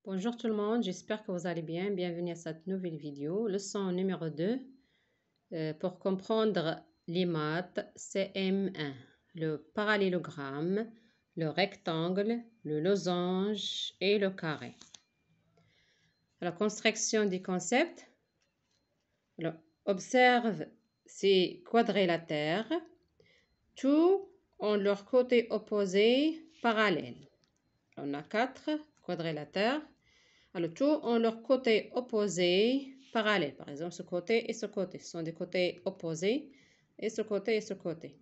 Bonjour tout le monde, j'espère que vous allez bien. Bienvenue à cette nouvelle vidéo, leçon numéro 2 pour comprendre les maths CM1, le parallélogramme, le rectangle, le losange et le carré. La construction des concepts. Alors, observe ces quadrilatères, tous ont leur côté opposé parallèle. On a 4 quadrilatères. Alors, tous ont leur côté opposé parallèle. Par exemple, ce côté et ce côté. Ce sont des côtés opposés. Et ce côté et ce côté.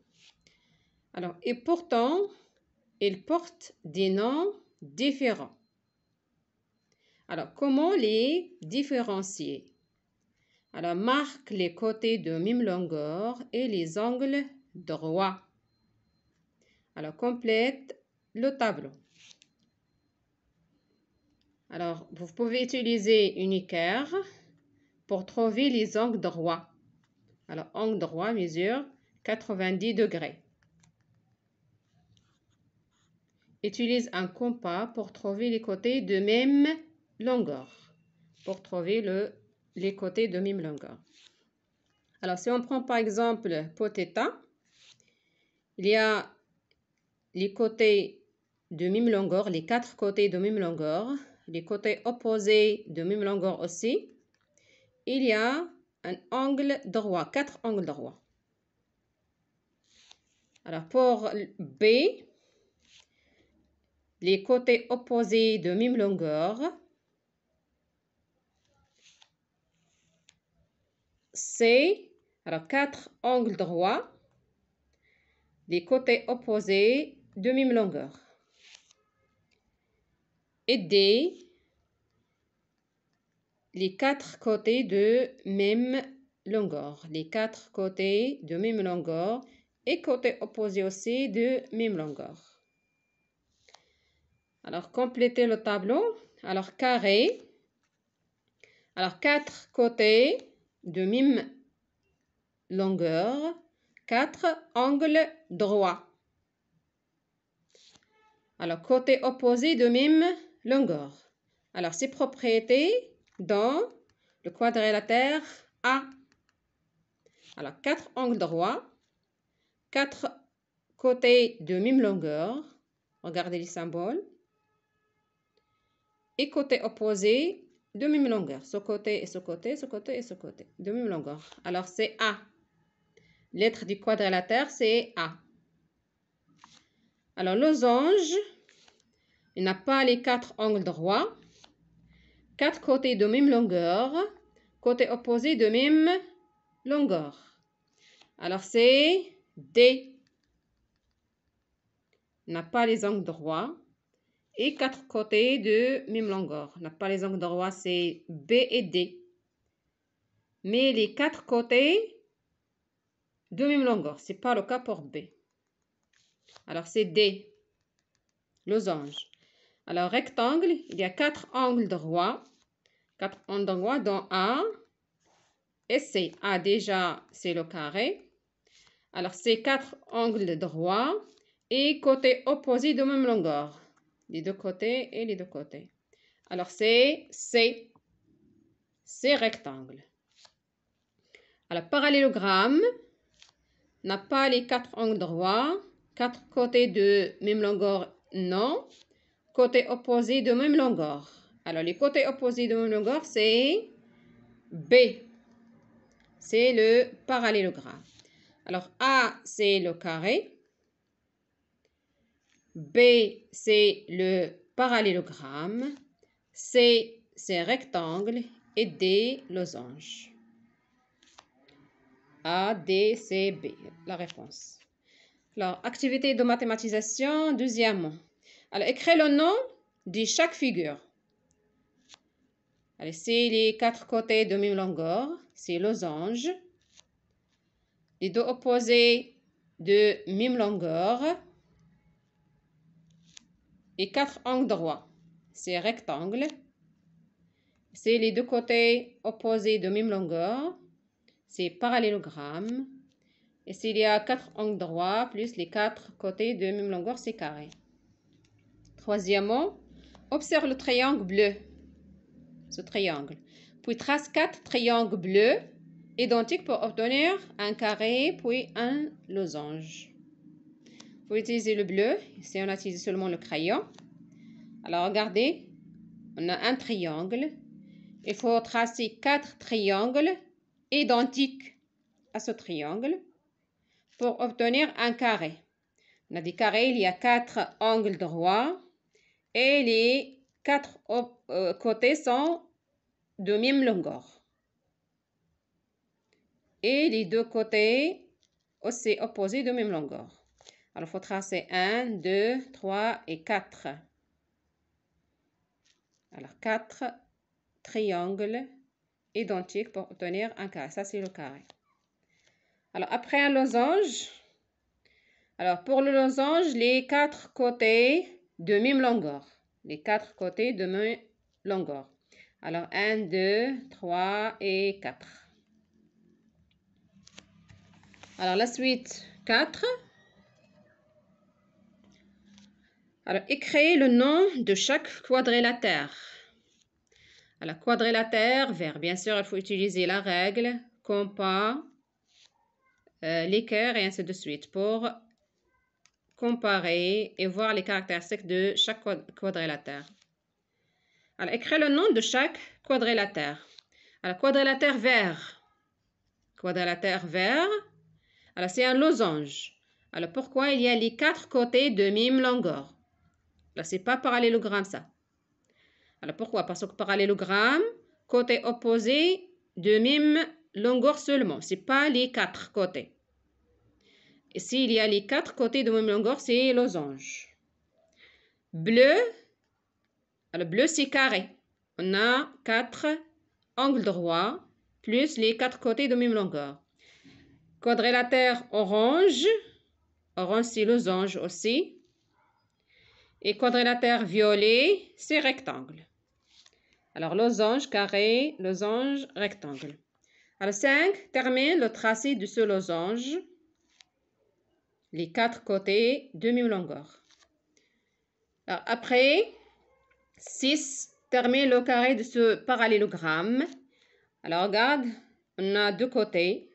Alors, et pourtant, ils portent des noms différents. Alors, comment les différencier? Alors, marque les côtés de même longueur et les angles droits. Alors, complète le tableau. Alors, vous pouvez utiliser une équerre pour trouver les angles droits. Alors, angle droit mesure 90 degrés. Utilise un compas pour trouver les côtés de même longueur. Pour trouver les côtés de même longueur. Alors, si on prend par exemple poteta, il y a les côtés de même longueur, les 4 côtés de même longueur, les côtés opposés de même longueur aussi. Il y a un angle droit, 4 angles droits. Alors, pour B, les côtés opposés de même longueur, C, alors 4 angles droits, les côtés opposés de même longueur. Et D, les 4 côtés de même longueur, les 4 côtés de même longueur et côté opposé aussi de même longueur. Alors, complétez le tableau. Alors, carré. Alors, 4 côtés de même longueur, 4 angles droits. Alors, côté opposé de même longueur. Alors, ces propriétés dans le quadrilatère A. Alors, 4 angles droits, 4 côtés de même longueur. Regardez les symboles. Et côté opposé de même longueur. Ce côté et ce côté, ce côté et ce côté. De même longueur. Alors, c'est A. Lettre du quadrilatère, c'est A. Alors, losange, il n'a pas les 4 angles droits. 4 côtés de même longueur. Côté opposé de même longueur. Alors, c'est D. Il n'a pas les angles droits. Et 4 côtés de même longueur. Il n'a pas les angles droits, c'est B et D. Mais les 4 côtés de même longueur. Ce n'est pas le cas pour B. Alors, c'est D. Losange. Alors, rectangle, il y a 4 angles droits. 4 angles droits dans A et C. A, déjà, c'est le carré. Alors, c'est 4 angles droits et côté opposé de même longueur. Les deux côtés et les deux côtés. Alors, c'est C. C'est rectangle. Alors, parallélogramme n'a pas les 4 angles droits. 4 côtés de même longueur, non. Côté opposé de même longueur. Alors, les côtés opposés de même longueur, c'est B. C'est le parallélogramme. Alors, A, c'est le carré. B, c'est le parallélogramme. C, c'est rectangle. Et D, losange. A, D, C, B. La réponse. Alors, activité de mathématisation, deuxièmement. Alors, écris le nom de chaque figure. Allez, c'est les 4 côtés de même longueur. C'est losange. Les deux opposés de même longueur. Et 4 angles droits. C'est rectangle. C'est les deux côtés opposés de même longueur. C'est parallélogramme. Et s'il y a 4 angles droits plus les 4 côtés de même longueur, c'est carré. Troisièmement, observe le triangle bleu. ce triangle. Puis trace 4 triangles bleus identiques pour obtenir un carré, puis un losange. Pour utiliser le bleu, ici on a utilisé seulement le crayon. Alors regardez, on a un triangle. Il faut tracer 4 triangles identiques à ce triangle pour obtenir un carré. On a des carrés, il y a 4 angles droits et les 4 côtés sont de même longueur. Et les deux côtés aussi opposés de même longueur. Alors, il faut tracer 1, 2, 3 et 4. Alors, 4 triangles identiques pour obtenir un carré. Ça, c'est le carré. Alors, après un losange, alors pour le losange, les 4 côtés de même longueur. Les 4 côtés de même longueur. Alors, 1, 2, 3 et 4. Alors, la suite, 4. Alors, écrivez le nom de chaque quadrilatère. Alors, quadrilatère, vert. Bien sûr, il faut utiliser la règle, compas, l'équerre et ainsi de suite pour comparer et voir les caractéristiques de chaque quadrilatère. Alors, écrivez le nom de chaque quadrilatère. Alors, quadrilatère vert. Quadrilatère vert. Alors, c'est un losange. Alors, pourquoi il y a les 4 côtés de même longueur? Là, c'est pas parallélogramme, ça. Alors, pourquoi? Parce que parallélogramme, côté opposé de même longueur seulement. C'est pas les 4 côtés. Et s'il y a les 4 côtés de même longueur, c'est losange. Bleu. Alors, bleu, c'est carré. On a 4 angles droits plus les 4 côtés de même longueur. Quadrilatère orange. Orange, c'est losange aussi. Et quadrilatère violet, c'est rectangle. Alors, losange, carré, losange, rectangle. Alors, 5, termine le tracé de ce losange. Les 4 côtés de même longueur. Alors, après, 6, termine le carré de ce parallélogramme. Alors, regarde, on a 2 côtés.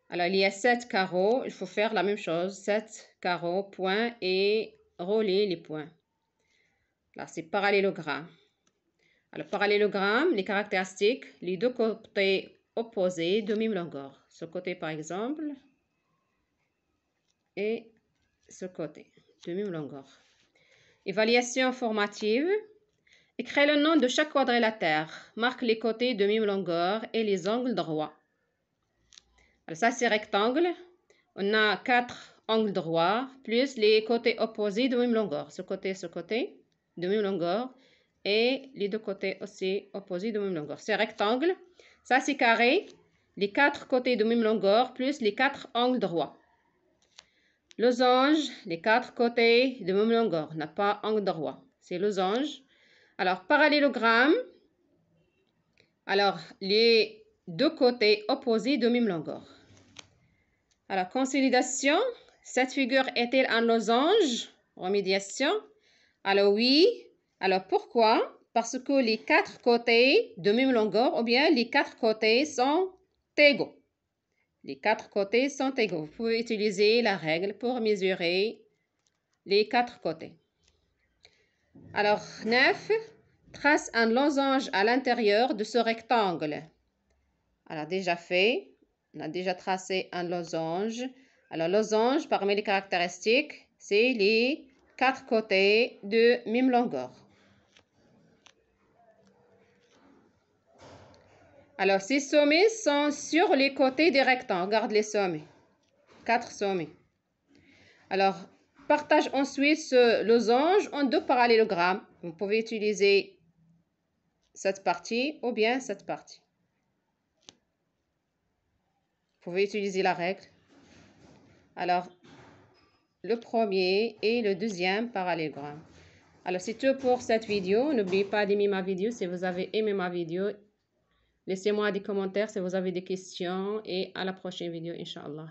Alors, il y a 7 carreaux. Il faut faire la même chose. 7 carreaux, points et rouler les points. Là, c'est parallélogramme. Alors, parallélogramme, les caractéristiques, les deux côtés opposés de même longueur. Ce côté, par exemple, et ce côté de même longueur. Évaluation formative. Écris le nom de chaque quadrilatère. Marque les côtés de même longueur et les angles droits. Alors, ça, c'est rectangle. On a 4 angles droits plus les côtés opposés de même longueur. Ce côté, de même longueur. Et les deux côtés aussi opposés de même longueur. C'est rectangle. Ça, c'est carré. Les 4 côtés de même longueur plus les 4 angles droits. Losange, les 4 côtés de même longueur. N'a pas angle droit. C'est losange. Alors, parallélogramme. Alors, les deux côtés opposés de même longueur. Alors, consolidation. Cette figure est-elle un losange? Remédiation. Alors, oui. Alors, pourquoi? Parce que les 4 côtés de même longueur, ou bien les 4 côtés sont égaux. Les 4 côtés sont égaux. Vous pouvez utiliser la règle pour mesurer les 4 côtés. Alors, 9. Trace un losange à l'intérieur de ce rectangle. Alors, déjà fait. On a déjà tracé un losange. Alors, losange, parmi les caractéristiques, c'est les 4 côtés de même longueur. Alors, ces sommets sont sur les côtés des rectangles. Regarde les sommets. 4 sommets. Alors, partage ensuite ce losange en 2 parallélogrammes. Vous pouvez utiliser cette partie ou bien cette partie. Vous pouvez utiliser la règle. Alors, le premier et le deuxième parallélogramme. Alors, c'est tout pour cette vidéo. N'oubliez pas d'aimer ma vidéo si vous avez aimé ma vidéo. Laissez-moi des commentaires si vous avez des questions et à la prochaine vidéo, Inch'Allah.